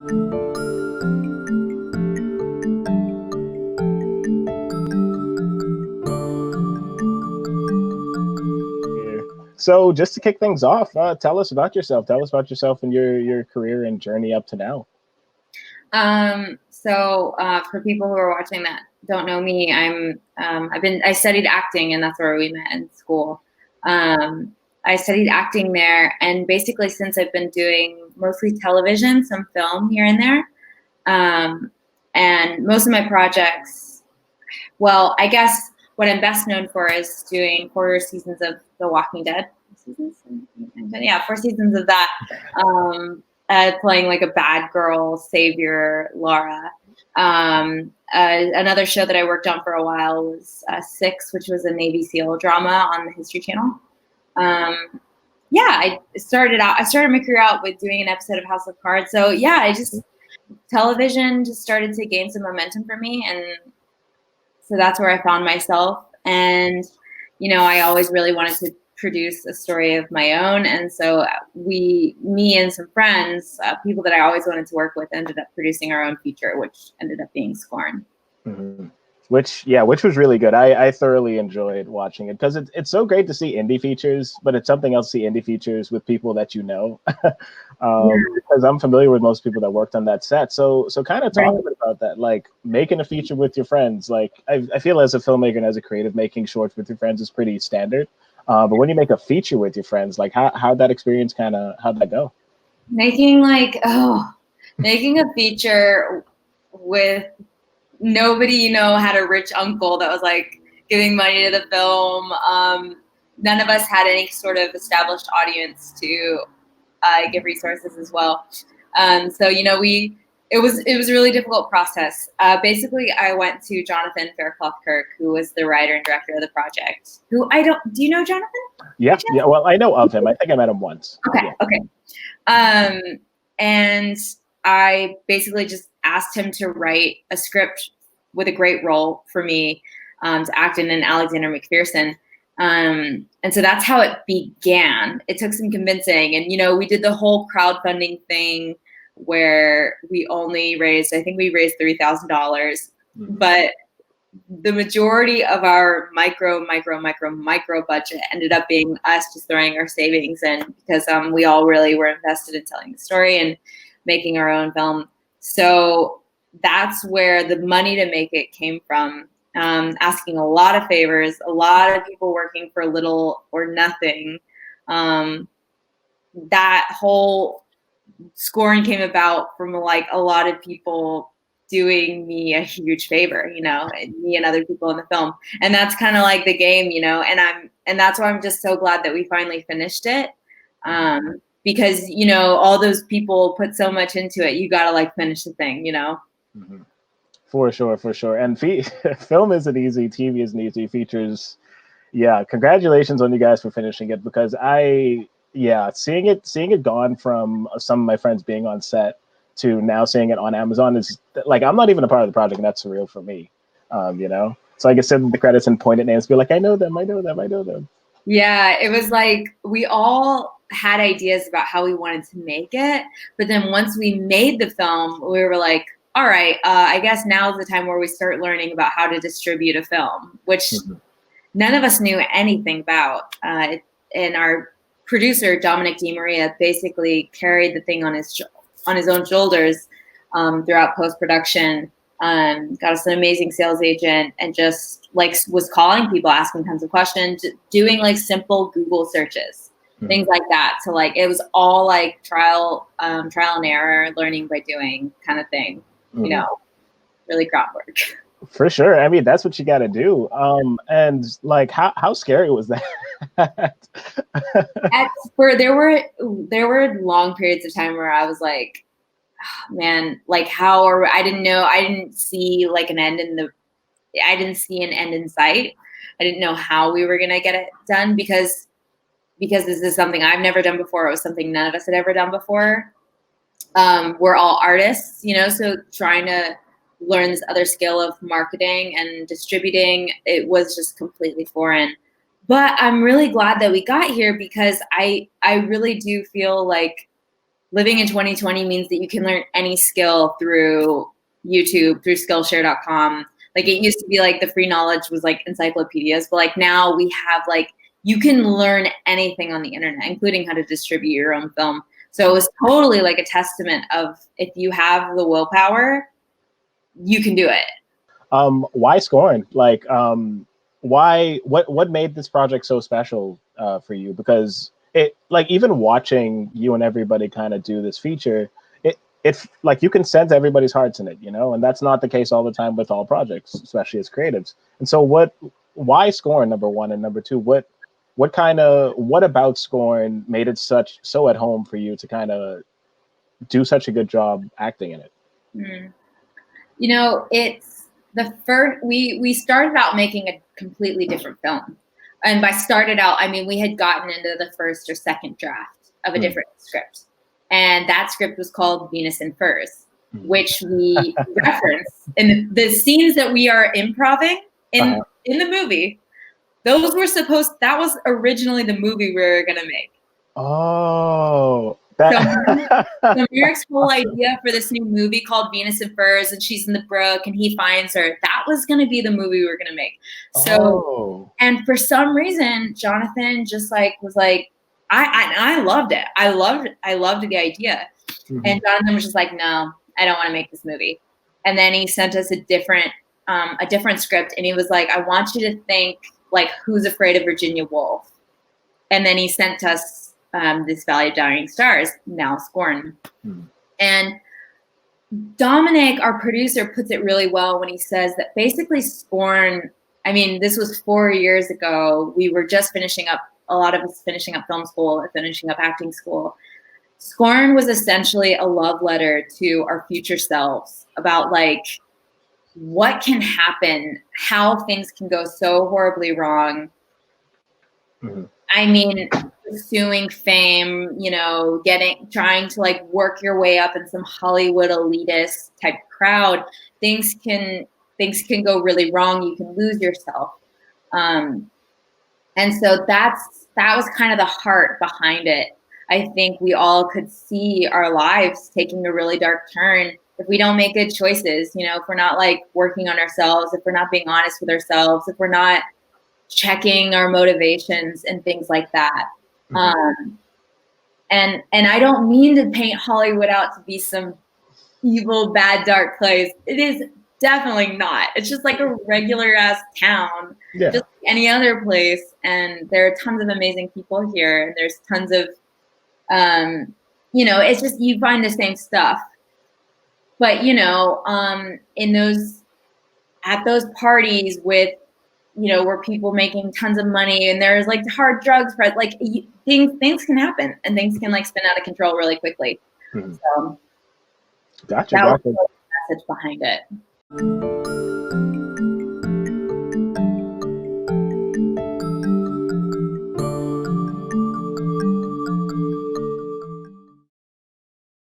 Yeah. So just to kick things off, tell us about yourself. Tell us about yourself and your career and journey up to now. For people who are watching that don't know me, I studied acting, and that's where we met in school. I studied acting there, and basically since I've been doing mostly television, some film here and there, and most of my projects. Well, I guess what I'm best known for is doing 4 seasons of The Walking Dead. Seasons? Yeah, 4 seasons of that. Playing like a bad girl savior, Laura. Another show that I worked on for a while was Six, which was a Navy SEAL drama on the History Channel. I started my career out with doing an episode of House of Cards. So yeah, television just started to gain some momentum for me, and so that's where I found myself. And I always really wanted to produce a story of my own, and so me and some friends, people that I always wanted to work with, ended up producing our own feature, which ended up being SCORN. Mm-hmm. Which was really good. I thoroughly enjoyed watching it because it's so great to see indie features, but it's something else to see indie features with people that you know. Because I'm familiar with most people that worked on that set. So kind of talk a bit about that, like making a feature with your friends. Like I feel as a filmmaker and as a creative, making shorts with your friends is pretty standard. But when you make a feature with your friends, like how'd that experience how'd that go? Making a feature with nobody had a rich uncle that was like giving money to the film. None of us had any sort of established audience to give resources as well. It was a really difficult process. Basically, I went to Jonathan Faircloth Kirk, who was the writer and director of the project. Do you know Jonathan? Yeah. Well, I know of him. I think I met him once. Okay. Yeah. Okay. And I basically just asked him to write a script with a great role for me to act in, Alexander McPherson. And so that's how it began. It took some convincing, and we did the whole crowdfunding thing where we raised $3,000, but the majority of our micro budget ended up being us just throwing our savings in, because we all really were invested in telling the story and making our own film. So that's where the money to make it came from. Asking a lot of favors, a lot of people working for little or nothing. That whole SCORN came about from like a lot of people doing me a huge favor, me and other people in the film. And that's kind of like the game, and that's why I'm just so glad that we finally finished it. Because, all those people put so much into it. You got to like finish the thing, Mm-hmm. For sure. And film isn't easy. TV isn't easy. Features. Yeah. Congratulations on you guys for finishing it, because seeing it gone from some of my friends being on set to now seeing it on Amazon is like, I'm not even a part of the project, and that's surreal for me. So I can sit in the credits and point at names, be like, I know them. Yeah, it was like we all had ideas about how we wanted to make it, but then once we made the film, we were like, all right, I guess now's the time where we start learning about how to distribute a film, which none of us knew anything about. And our producer, Dominic DiMaria, basically carried the thing on his own shoulders throughout post-production. Got us an amazing sales agent, and just like was calling people, asking tons of questions, doing like simple Google searches, things like that. So like it was all like trial and error, learning by doing kind of thing. Really groundwork. For sure. I mean, that's what you got to do. And like, how scary was that? There were long periods of time where I was like, oh, man, like I didn't see like an end I didn't see an end in sight. I didn't know how we were gonna get it done, because this is something I've never done before. It was something none of us had ever done before. We're all artists, so trying to learn this other skill of marketing and distributing, it was just completely foreign. But I'm really glad that we got here, because I really do feel like living in 2020 means that you can learn any skill through YouTube, through Skillshare.com. Like it used to be like the free knowledge was like encyclopedias, but like now we have like, you can learn anything on the internet, including how to distribute your own film. So it was totally like a testament of if you have the willpower, you can do it. Why SCORN? Like, what made this project so special for you? Because it, like, even watching you and everybody kind of do this feature, it's like you can sense everybody's hearts in it, you know, and that's not the case all the time with all projects, especially as creatives. And so why SCORN, number one, and number two, what about SCORN made it so at home for you to kind of do such a good job acting in it? You know, it's the first, we started out making a completely different film. And by started out, I mean, we had gotten into the first or second draft of a different script. And that script was called Venus in Furs, which we reference in the scenes that we are improving in the movie. Those were that was originally the movie we were going to make. Oh. So Merrick's whole idea for this new movie called Venus in Furs, and she's in the brook and he finds her, that was going to be the movie we were going to make. So, and for some reason, Jonathan just like was like, I loved it. I loved the idea. And Jonathan was just like, no, I don't want to make this movie. And then he sent us a different script, and he was like, I want you to think like Who's Afraid of Virginia Woolf? And then he sent us this Valley of Dying Stars, now SCORN. And Dominic, our producer, puts it really well when he says that basically SCORN, I mean, this was 4 years ago. We were just finishing up film school, finishing up acting school. SCORN was essentially a love letter to our future selves about like what can happen, how things can go so horribly wrong. I mean, pursuing fame, you know, trying to like work your way up in some Hollywood elitist type crowd, things can go really wrong. You can lose yourself. And so that was kind of the heart behind it. I think we all could see our lives taking a really dark turn if we don't make good choices, you know, if we're not like working on ourselves, if we're not being honest with ourselves, if we're not checking our motivations and things like that. And I don't mean to paint Hollywood out to be some evil, bad, dark place. It is definitely not. It's just like a regular ass town, just like any other place. And there are tons of amazing people here. And there's tons of, you know, it's just, you find the same stuff. But, you know, at those parties with, you know, where people making tons of money and there's like hard drugs, right? Like things can happen and things can like spin out of control really quickly. So Gotcha. that was the message behind it.